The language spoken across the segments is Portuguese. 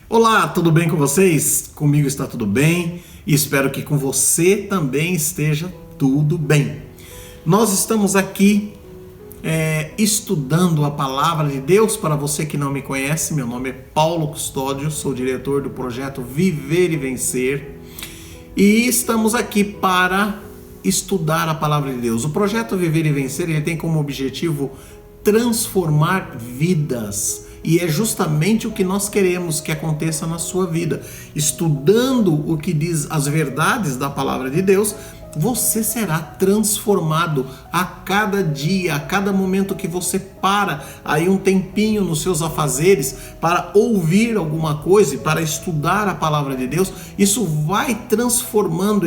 Olá, tudo bem com vocês? Comigo está tudo bem e espero que com você também esteja tudo bem. Nós estamos aqui estudando a palavra de Deus. Para você que não me conhece, meu nome é Paulo Custódio, sou diretor do projeto Viver e Vencer e estamos aqui para estudar a palavra de Deus. O projeto Viver e Vencer ele tem como objetivo transformar vidas. E é justamente o que nós queremos que aconteça na sua vida. Estudando o que diz as verdades da palavra de Deus, você será transformado a cada dia, a cada momento que você para aí um tempinho nos seus afazeres para ouvir alguma coisa e para estudar a palavra de Deus. Isso vai transformando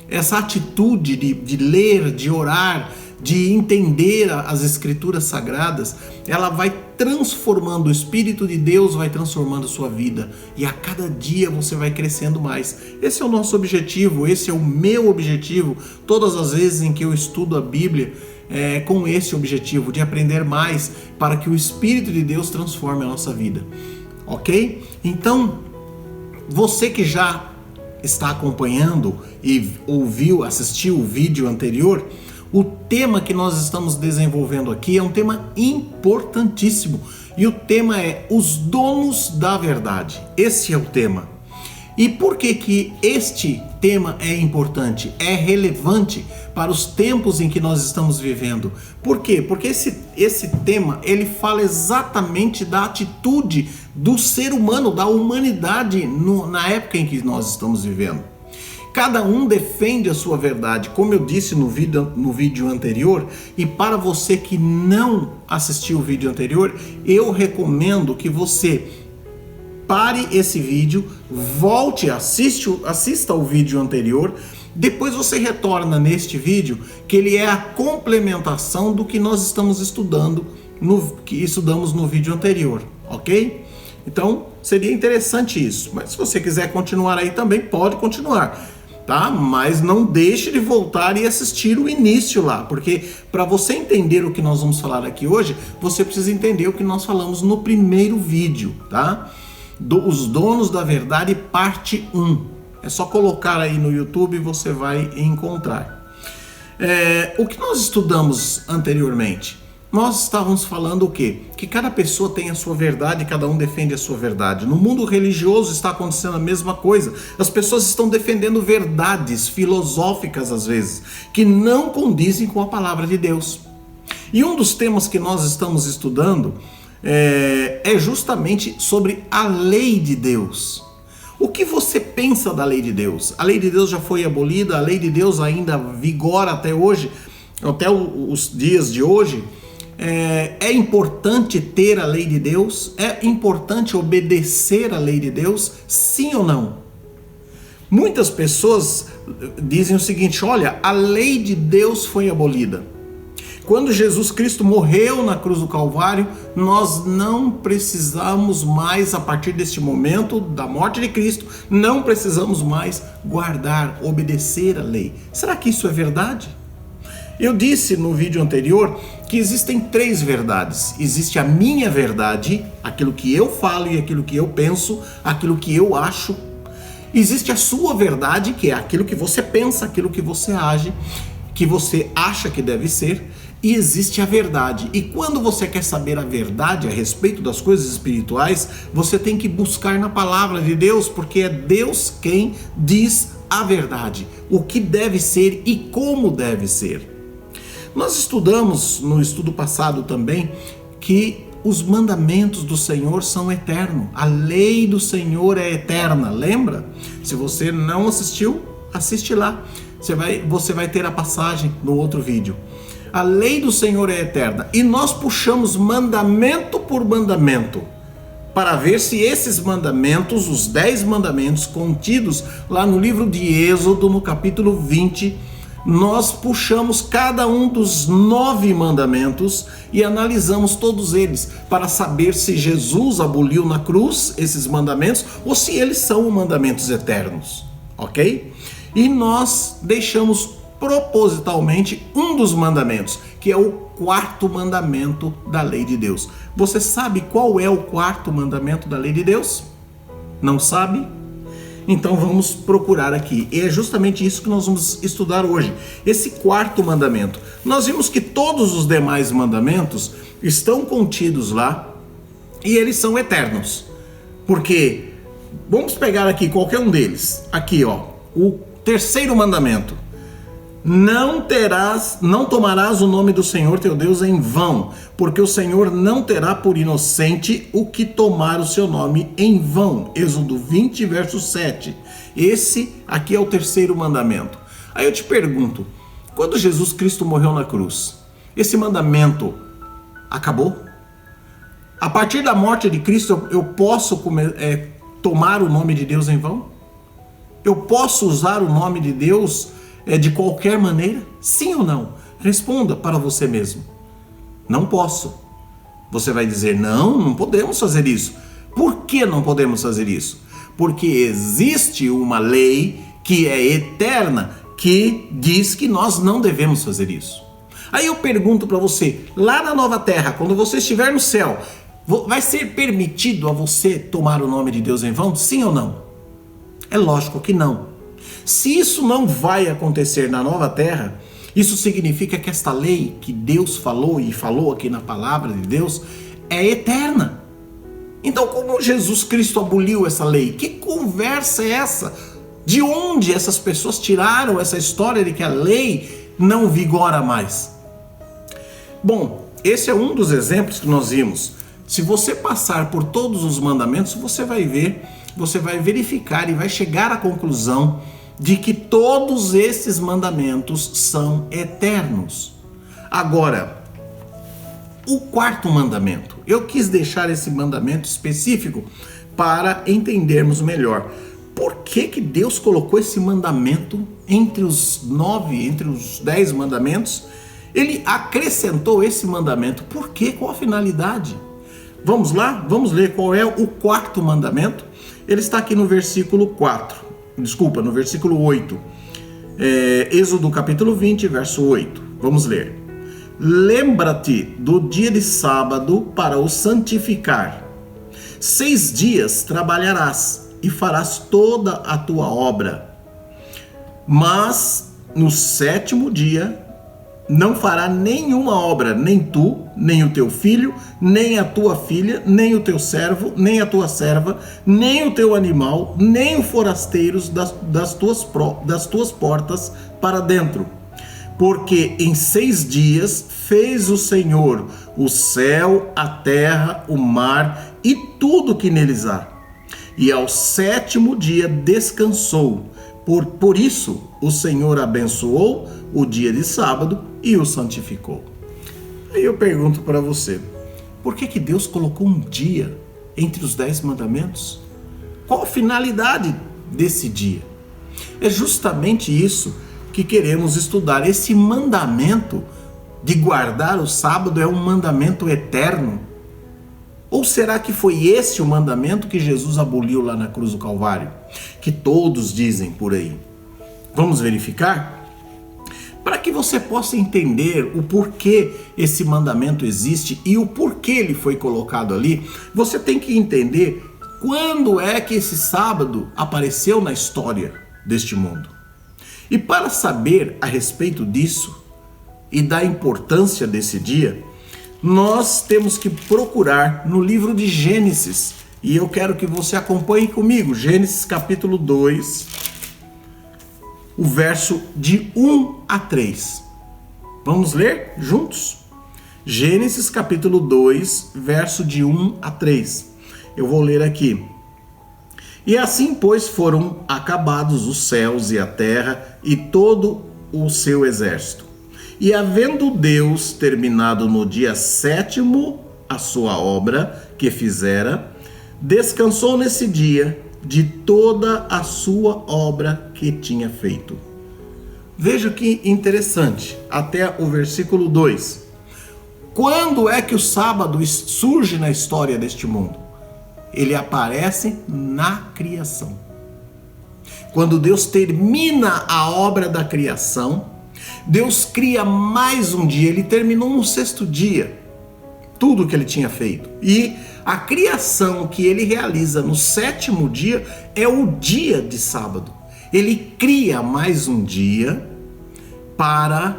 essa atitude de ler, de orar, de entender as escrituras sagradas. Ela vai transformando, o Espírito de Deus vai transformando a sua vida e a cada dia você vai crescendo mais. Esse é o nosso objetivo, esse é o meu objetivo, todas as vezes em que eu estudo a Bíblia, com esse objetivo de aprender mais para que o Espírito de Deus transforme a nossa vida, ok? Então, você que já está acompanhando e assistiu o vídeo anterior, o tema que nós estamos desenvolvendo aqui é um tema importantíssimo e o tema é os donos da verdade. Esse é o tema. E por que este tema é importante? É relevante para os tempos em que nós estamos vivendo. Por quê? Porque esse tema ele fala exatamente da atitude do ser humano, da humanidade na época em que nós estamos vivendo. Cada um defende a sua verdade, como eu disse no vídeo anterior, e para você que não assistiu o vídeo anterior, eu recomendo que você pare esse vídeo, volte, assista ao vídeo anterior, depois você retorna neste vídeo, que ele é a complementação do que nós estamos estudando, que estudamos no vídeo anterior, ok? Então, seria interessante isso, mas se você quiser continuar aí também, pode continuar. Tá? Mas não deixe de voltar e assistir o início lá, porque para você entender o que nós vamos falar aqui hoje, você precisa entender o que nós falamos no primeiro vídeo, tá? Os donos da verdade, parte 1. É só colocar aí no YouTube e você vai encontrar. O que nós estudamos anteriormente? Nós estávamos falando o quê? Que cada pessoa tem a sua verdade e cada um defende a sua verdade. No mundo religioso está acontecendo a mesma coisa. As pessoas estão defendendo verdades filosóficas às vezes, que não condizem com a palavra de Deus. E um dos temas que nós estamos estudando é justamente sobre a lei de Deus. O que você pensa da lei de Deus? A lei de Deus já foi abolida, a lei de Deus ainda vigora até hoje, até os dias de hoje. É importante ter a lei de Deus? É importante obedecer a lei de Deus? Sim ou não? Muitas pessoas dizem o seguinte: olha, a lei de Deus foi abolida. Quando Jesus Cristo morreu na cruz do Calvário, nós não precisamos mais, a partir deste momento da morte de Cristo, não precisamos mais guardar, obedecer a lei. Será que isso é verdade? Eu disse no vídeo anterior que existem 3 verdades. Existe a minha verdade, aquilo que eu falo e aquilo que eu penso, aquilo que eu acho. Existe a sua verdade, que é aquilo que você pensa, aquilo que você age, que você acha que deve ser. E existe a verdade. E quando você quer saber a verdade a respeito das coisas espirituais, você tem que buscar na palavra de Deus, porque é Deus quem diz a verdade, o que deve ser e como deve ser. Nós estudamos no estudo passado também que os mandamentos do Senhor são eternos. A lei do Senhor é eterna, lembra? Se você não assistiu, assiste lá. Você vai ter a passagem no outro vídeo. A lei do Senhor é eterna. E nós puxamos mandamento por mandamento para ver se esses mandamentos, os 10 mandamentos contidos lá no livro de Êxodo, no capítulo 20, nós puxamos cada um dos 9 mandamentos e analisamos todos eles para saber se Jesus aboliu na cruz esses mandamentos ou se eles são mandamentos eternos, ok? E nós deixamos propositalmente um dos mandamentos, que é o quarto mandamento da lei de Deus. Você sabe qual é o quarto mandamento da lei de Deus? Não sabe? Então vamos procurar aqui. E é justamente isso que nós vamos estudar hoje. Esse quarto mandamento. Nós vimos que todos os demais mandamentos estão contidos lá e eles são eternos. Porque, vamos pegar aqui qualquer um deles. Aqui, ó, o terceiro mandamento. Não tomarás o nome do Senhor teu Deus em vão, porque o Senhor não terá por inocente o que tomar o seu nome em vão. Êxodo 20, verso 7. Esse aqui é o terceiro mandamento. Aí eu te pergunto, quando Jesus Cristo morreu na cruz, esse mandamento acabou? A partir da morte de Cristo, eu posso tomar o nome de Deus em vão? Eu posso usar o nome de Deus de qualquer maneira? Sim ou não? Responda para você mesmo. Não posso. Você vai dizer, não podemos fazer isso. Por que não podemos fazer isso? Porque existe uma lei que é eterna, que diz que nós não devemos fazer isso. Aí eu pergunto para você, lá na nova terra, quando você estiver no céu, vai ser permitido a você tomar o nome de Deus em vão? Sim ou não? É lógico que não. Se isso não vai acontecer na nova terra, isso significa que esta lei que Deus falou e falou aqui na palavra de Deus é eterna. Então, como Jesus Cristo aboliu essa lei? Que conversa é essa? De onde essas pessoas tiraram essa história de que a lei não vigora mais? Bom, esse é um dos exemplos que nós vimos. Se você passar por todos os mandamentos, você vai ver, você vai verificar e vai chegar à conclusão de que todos esses mandamentos são eternos. Agora, o quarto mandamento. Eu quis deixar esse mandamento específico para entendermos melhor. Por que Deus colocou esse mandamento entre os 10 mandamentos? Ele acrescentou esse mandamento. Por quê? Qual a finalidade? Vamos lá? Vamos ler qual é o quarto mandamento. Ele está aqui no versículo 4. No versículo 8. Êxodo capítulo 20, verso 8. Vamos ler. Lembra-te do dia de sábado para o santificar. 6 dias trabalharás e farás toda a tua obra. Mas no 7º dia não fará nenhuma obra, nem tu, nem o teu filho, nem a tua filha, nem o teu servo, nem a tua serva, nem o teu animal, nem o forasteiro das tuas portas para dentro. Porque em 6 dias fez o Senhor o céu, a terra, o mar e tudo que neles há. E ao 7º dia descansou. Por isso o Senhor abençoou o dia de sábado e o santificou. Aí eu pergunto para você, por que Deus colocou um dia entre os 10 mandamentos? Qual a finalidade desse dia? É justamente isso que queremos estudar. Esse mandamento de guardar o sábado é um mandamento eterno? Ou será que foi esse o mandamento que Jesus aboliu lá na cruz do Calvário? Que todos dizem por aí. Vamos verificar? Para que você possa entender o porquê esse mandamento existe e o porquê ele foi colocado ali, você tem que entender quando é que esse sábado apareceu na história deste mundo. E para saber a respeito disso e da importância desse dia, nós temos que procurar no livro de Gênesis. E eu quero que você acompanhe comigo. Gênesis capítulo 2, o verso de 1 a 3. Vamos ler juntos? Gênesis capítulo 2, verso de 1 a 3. Eu vou ler aqui. E assim, pois, foram acabados os céus e a terra e todo o seu exército. E havendo Deus terminado no dia 7º a sua obra que fizera, descansou nesse dia de toda a sua obra que tinha feito. Veja que interessante, até o versículo 2. Quando é que o sábado surge na história deste mundo? Ele aparece na criação. Quando Deus termina a obra da criação, Deus cria mais um dia, ele terminou no sexto dia, tudo que ele tinha feito. E a criação que ele realiza no sétimo dia é o dia de sábado. Ele cria mais um dia para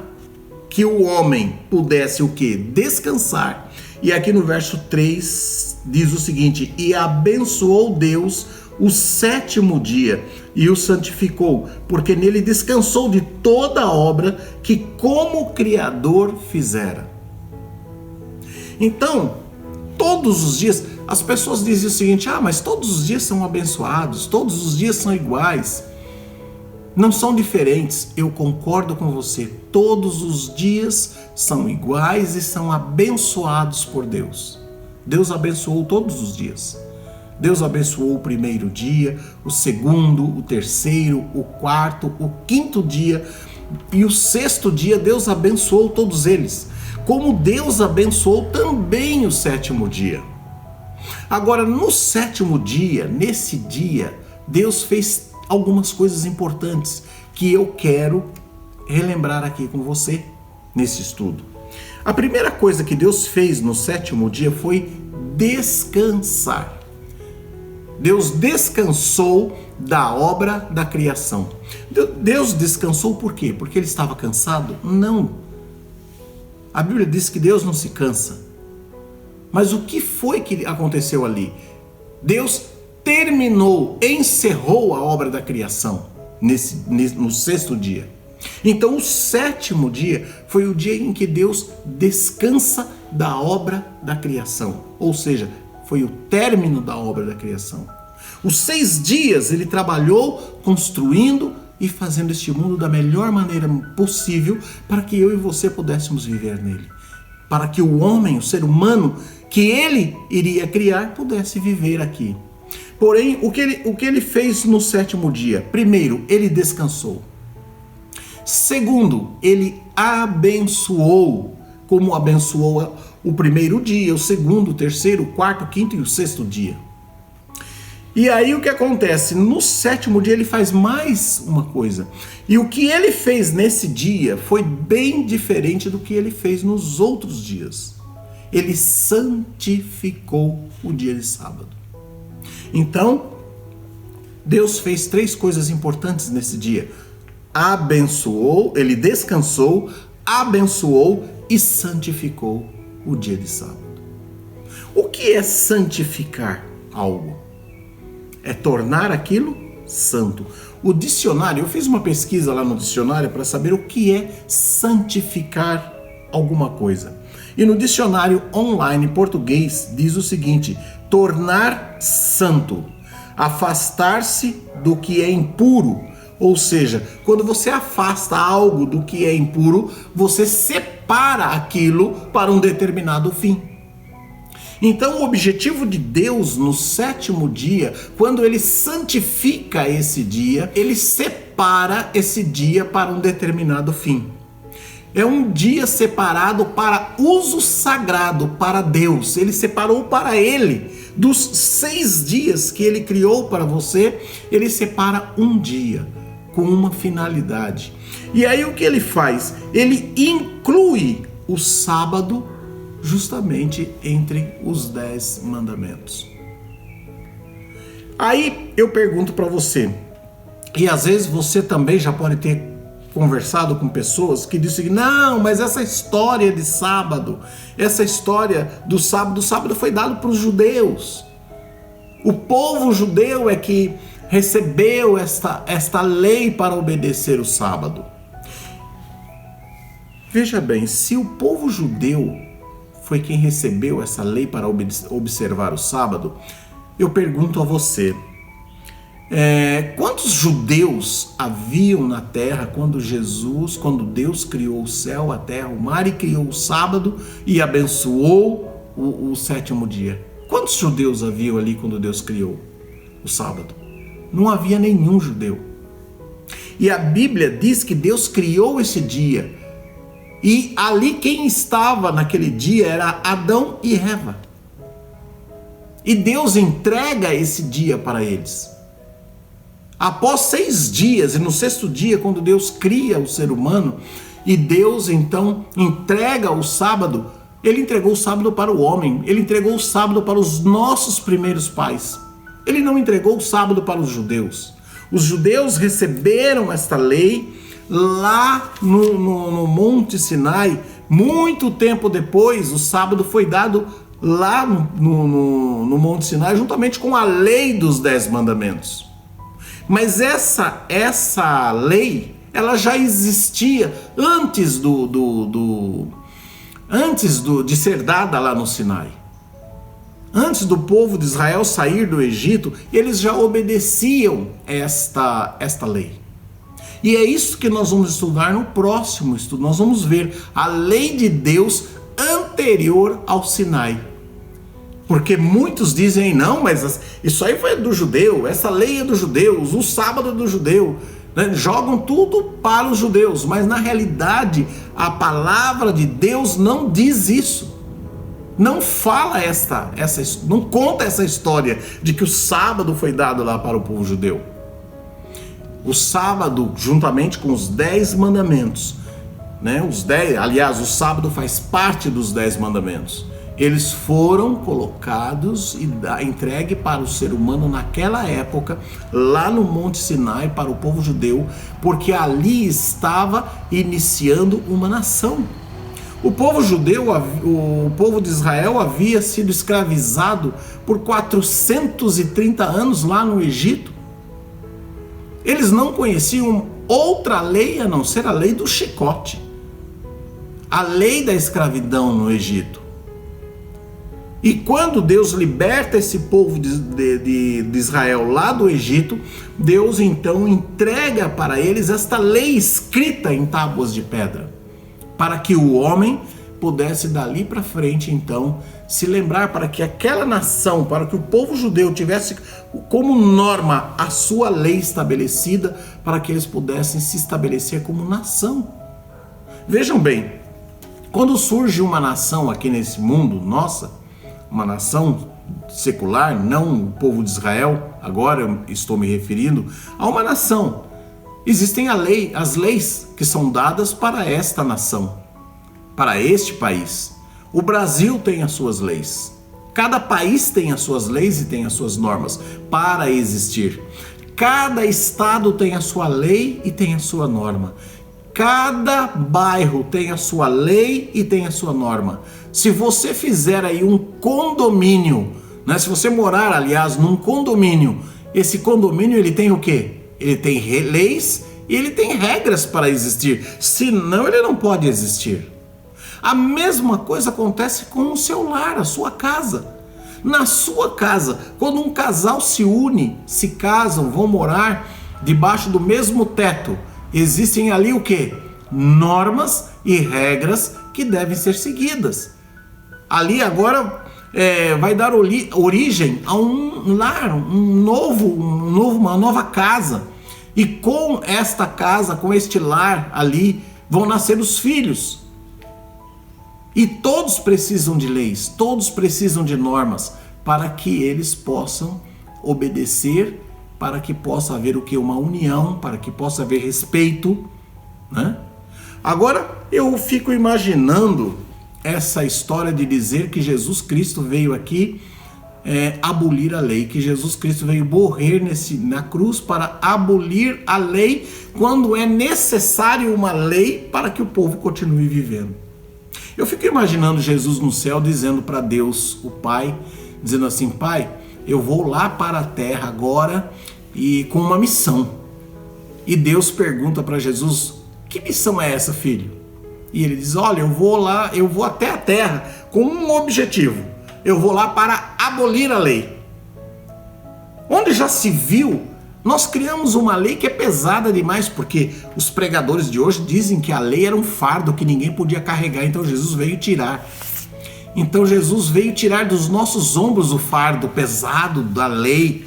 que o homem pudesse o quê? Descansar. E aqui no verso 3 diz o seguinte: e abençoou Deus o sétimo dia e o santificou, porque nele descansou de toda a obra que como Criador fizera. Então, todos os dias, as pessoas dizem o seguinte: mas todos os dias são abençoados, todos os dias são iguais. Não são diferentes. Eu concordo com você. Todos os dias são iguais e são abençoados por Deus. Deus abençoou todos os dias. Deus abençoou o primeiro dia, o segundo, o terceiro, o quarto, o quinto dia e o sexto dia. Deus abençoou todos eles. Como Deus abençoou também o sétimo dia. Agora, no sétimo dia, nesse dia, Deus fez algumas coisas importantes que eu quero relembrar aqui com você nesse estudo. A primeira coisa que Deus fez no sétimo dia foi descansar. Deus descansou da obra da criação. Deus descansou por quê? Porque ele estava cansado? Não. A Bíblia diz que Deus não se cansa. Mas o que foi que aconteceu ali? Deus terminou, encerrou a obra da criação no sexto dia. Então o sétimo dia foi o dia em que Deus descansa da obra da criação. Ou seja, foi o término da obra da criação. Os 6 dias ele trabalhou construindo e fazendo este mundo da melhor maneira possível para que eu e você pudéssemos viver nele. Para que o homem, o ser humano que ele iria criar, pudesse viver aqui. Porém, o que ele fez no sétimo dia? Primeiro, ele descansou. Segundo, ele abençoou, como abençoou o primeiro dia, o segundo, o terceiro, o quarto, o quinto e o sexto dia. E aí o que acontece? No sétimo dia ele faz mais uma coisa. E o que ele fez nesse dia foi bem diferente do que ele fez nos outros dias. Ele santificou o dia de sábado. Então, Deus fez 3 coisas importantes nesse dia. Abençoou, ele descansou, abençoou e santificou o dia de sábado. O que é santificar algo? É tornar aquilo santo. O dicionário, eu fiz uma pesquisa lá no dicionário para saber o que é santificar alguma coisa. E no dicionário online português diz o seguinte: tornar santo, afastar-se do que é impuro. Ou seja, quando você afasta algo do que é impuro, você separa aquilo para um determinado fim. Então o objetivo de Deus no sétimo dia, quando ele santifica esse dia, ele separa esse dia para um determinado fim. É um dia separado para uso sagrado para Deus. Ele separou para ele, dos 6 dias que ele criou para você, ele separa um dia com uma finalidade. E aí o que ele faz? Ele inclui o sábado justamente entre os 10 mandamentos. Aí eu pergunto para você, e às vezes você também já pode ter conversado com pessoas que dizem: não, mas essa história de sábado, essa história do sábado foi dado para os judeus. O povo judeu é que recebeu esta lei para obedecer o sábado. Veja bem, se o povo judeu foi quem recebeu essa lei para observar o sábado, eu pergunto a você, quantos judeus haviam na terra quando Deus criou o céu, a terra, o mar e criou o sábado e abençoou o sétimo dia? Quantos judeus haviam ali quando Deus criou o sábado? Não havia nenhum judeu. E a Bíblia diz que Deus criou esse dia. E ali quem estava naquele dia era Adão e Eva. E Deus entrega esse dia para eles. Após 6 dias, e no sexto dia, quando Deus cria o ser humano, E Deus então entrega o sábado. Ele entregou o sábado para o homem, ele entregou o sábado para os nossos primeiros pais. Ele não entregou o sábado para os judeus. Os judeus receberam esta lei lá no Monte Sinai. Muito tempo depois, o sábado foi dado lá no Monte Sinai, juntamente com a lei dos 10 mandamentos. Mas essa lei, ela já existia antes de ser dada lá no Sinai. Antes do povo de Israel sair do Egito, eles já obedeciam esta lei. E é isso que nós vamos estudar no próximo estudo. Nós vamos ver a lei de Deus anterior ao Sinai. Porque muitos dizem, não, mas isso aí foi do judeu, essa lei é dos judeus, o sábado é do judeu. Né? Jogam tudo para os judeus, mas na realidade a palavra de Deus não diz isso. Não fala não conta essa história de que o sábado foi dado lá para o povo judeu. O sábado, juntamente com os 10 mandamentos, né? O sábado faz parte dos 10 mandamentos. Eles foram colocados e entregue para o ser humano naquela época, lá no Monte Sinai, para o povo judeu, porque ali estava iniciando uma nação. O povo judeu, o povo de Israel havia sido escravizado por 430 anos lá no Egito. Eles não conheciam outra lei a não ser a lei do chicote, a lei da escravidão no Egito. E quando Deus liberta esse povo de Israel lá do Egito, Deus então entrega para eles esta lei escrita em tábuas de pedra, para que o homem pudesse dali para frente então se lembrar, para que aquela nação, para que o povo judeu tivesse como norma a sua lei estabelecida, para que eles pudessem se estabelecer como nação. Vejam bem, quando surge uma nação aqui nesse mundo, uma nação secular, não o povo de Israel, agora eu estou me referindo a uma nação. Existem as leis que são dadas para esta nação, para este país. O Brasil tem as suas leis. Cada país tem as suas leis e tem as suas normas para existir. Cada estado tem a sua lei e tem a sua norma. Cada bairro tem a sua lei e tem a sua norma. Se você fizer aí um condomínio, né? Se você morar, aliás, num condomínio, esse condomínio ele tem o quê? Ele tem leis e ele tem regras para existir. Senão ele não pode existir. A mesma coisa acontece com o seu lar, a sua casa. Na sua casa, quando um casal se une, se casam, vão morar debaixo do mesmo teto, existem ali o quê? Normas e regras que devem ser seguidas. Ali agora vai dar origem a um lar, uma nova casa. E com esta casa, com este lar ali, vão nascer os filhos. E todos precisam de leis, todos precisam de normas, para que eles possam obedecer, para que possa haver o que? Uma união, para que possa haver respeito, né? Agora eu fico imaginando essa história de dizer que Jesus Cristo veio aqui abolir a lei, que Jesus Cristo veio morrer na cruz para abolir a lei, quando é necessário uma lei para que o povo continue vivendo. Eu fico imaginando Jesus no céu dizendo para Deus, o Pai, dizendo assim: Pai, eu vou lá para a terra agora e com uma missão. E Deus pergunta para Jesus: que missão é essa, filho? E ele diz: olha, eu vou até a terra com um objetivo. Eu vou lá para abolir a lei. Onde já se viu, nós criamos uma lei que é pesada demais, porque os pregadores de hoje dizem que a lei era um fardo que ninguém podia carregar, então Jesus veio tirar. Então Jesus veio tirar dos nossos ombros o fardo pesado da lei.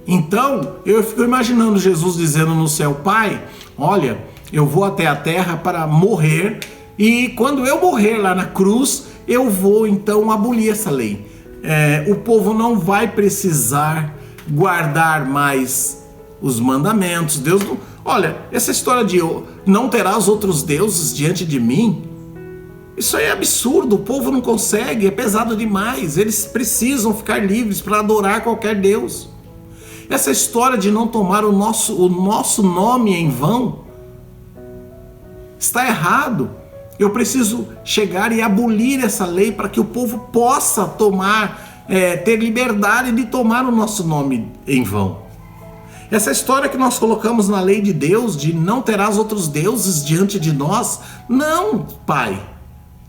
Então eu fico imaginando Jesus dizendo no céu: Pai, olha, eu vou até a terra para morrer, e quando eu morrer lá na cruz, eu vou então abolir essa lei. O povo não vai precisar guardar mais os mandamentos. Olha, essa história de não terás outros deuses diante de mim, isso aí é absurdo, o povo não consegue, é pesado demais, eles precisam ficar livres para adorar qualquer Deus. Essa história de não tomar o nosso nome em vão, está errado. Eu preciso chegar e abolir essa lei para que o povo possa ter liberdade de tomar o nosso nome em vão. Essa história que nós colocamos na lei de Deus, de não terás outros deuses diante de nós, não, Pai,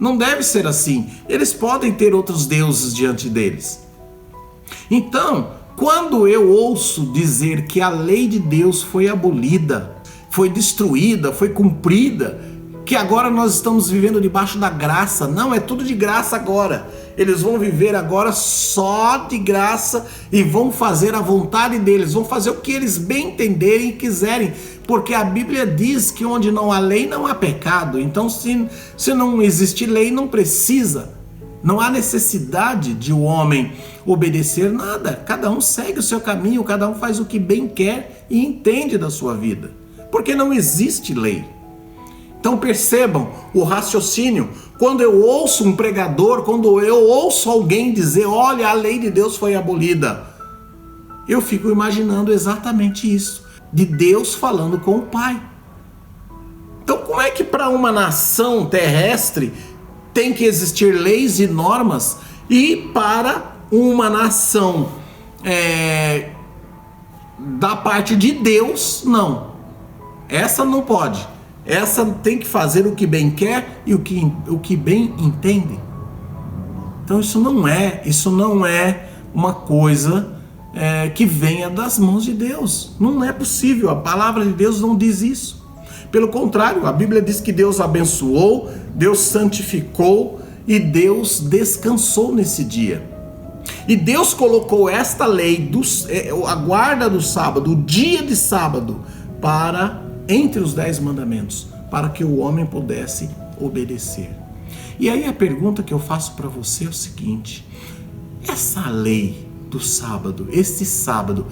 não deve ser assim. Eles podem ter outros deuses diante deles. Então, quando eu ouço dizer que a lei de Deus foi abolida, foi destruída, foi cumprida, que agora nós estamos vivendo debaixo da graça, não, é tudo de graça agora. Eles vão viver agora só de graça e vão fazer a vontade deles, vão fazer o que eles bem entenderem e quiserem, porque a Bíblia diz que onde não há lei não há pecado. Então se não existe lei, não precisa, não há necessidade de o homem obedecer nada. Cada um segue o seu caminho, cada um faz o que bem quer e entende da sua vida, porque não existe lei. Então percebam o raciocínio. Quando eu ouço um pregador, quando eu ouço alguém dizer, olha, a lei de Deus foi abolida, eu fico imaginando exatamente isso, de Deus falando com o Pai. Então como é que para uma nação terrestre tem que existir leis e normas, e para uma nação da parte de Deus, não? Essa não pode. Essa tem que fazer o que bem quer e o que bem entende. Então isso não é uma coisa que venha das mãos de Deus. Não é possível, a palavra de Deus não diz isso. Pelo contrário, a Bíblia diz que Deus abençoou, Deus santificou e Deus descansou nesse dia. E Deus colocou esta lei, a guarda do sábado, o dia de sábado, entre os 10 mandamentos, para que o homem pudesse obedecer. E aí a pergunta que eu faço para você é o seguinte: essa lei do sábado, este sábado,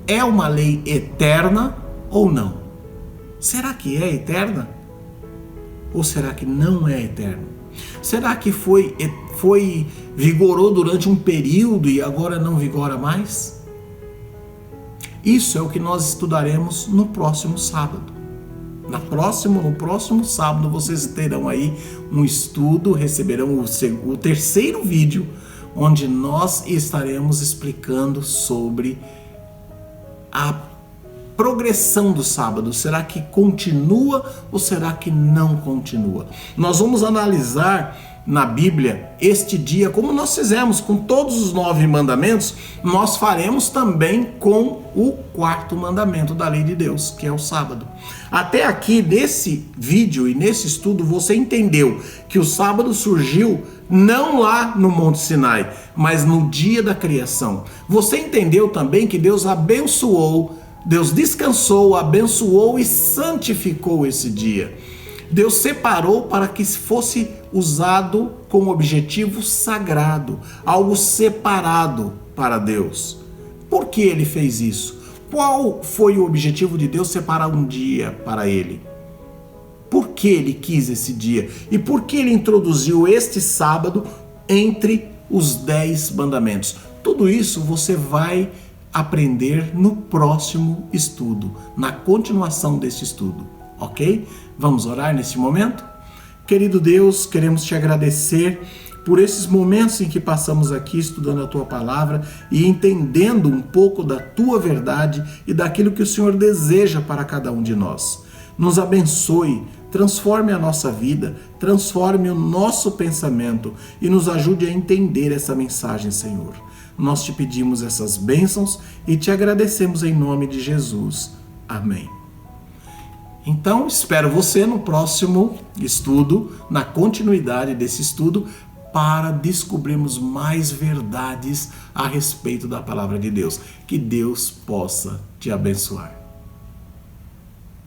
é uma lei eterna ou não? Será que é eterna? Ou será que não é eterna? Será que vigorou durante um período e agora não vigora mais? Isso é o que nós estudaremos no próximo sábado. No próximo sábado vocês terão aí um estudo, receberão o terceiro vídeo, onde nós estaremos explicando sobre a progressão do sábado. Será que continua ou será que não continua? Nós vamos analisar na Bíblia este dia, como nós fizemos com todos os 9 mandamentos, nós faremos também com o 4º mandamento da lei de Deus, que é o sábado. Até aqui, nesse vídeo e nesse estudo, você entendeu que o sábado surgiu não lá no Monte Sinai, mas no dia da criação. Você entendeu também que Deus abençoou, Deus descansou, abençoou e santificou esse dia. Deus separou para que fosse usado com um objetivo sagrado, algo separado para Deus. Por que ele fez isso? Qual foi o objetivo de Deus separar um dia para ele? Por que ele quis esse dia? E por que ele introduziu este sábado entre os 10 mandamentos? Tudo isso você vai aprender no próximo estudo, na continuação deste estudo, ok? Vamos orar nesse momento? Querido Deus, queremos te agradecer por esses momentos em que passamos aqui estudando a tua palavra e entendendo um pouco da tua verdade e daquilo que o Senhor deseja para cada um de nós. Nos abençoe, transforme a nossa vida, transforme o nosso pensamento e nos ajude a entender essa mensagem, Senhor. Nós te pedimos essas bênçãos e te agradecemos em nome de Jesus. Amém. Então, espero você no próximo estudo, na continuidade desse estudo, para descobrirmos mais verdades a respeito da palavra de Deus. Que Deus possa te abençoar.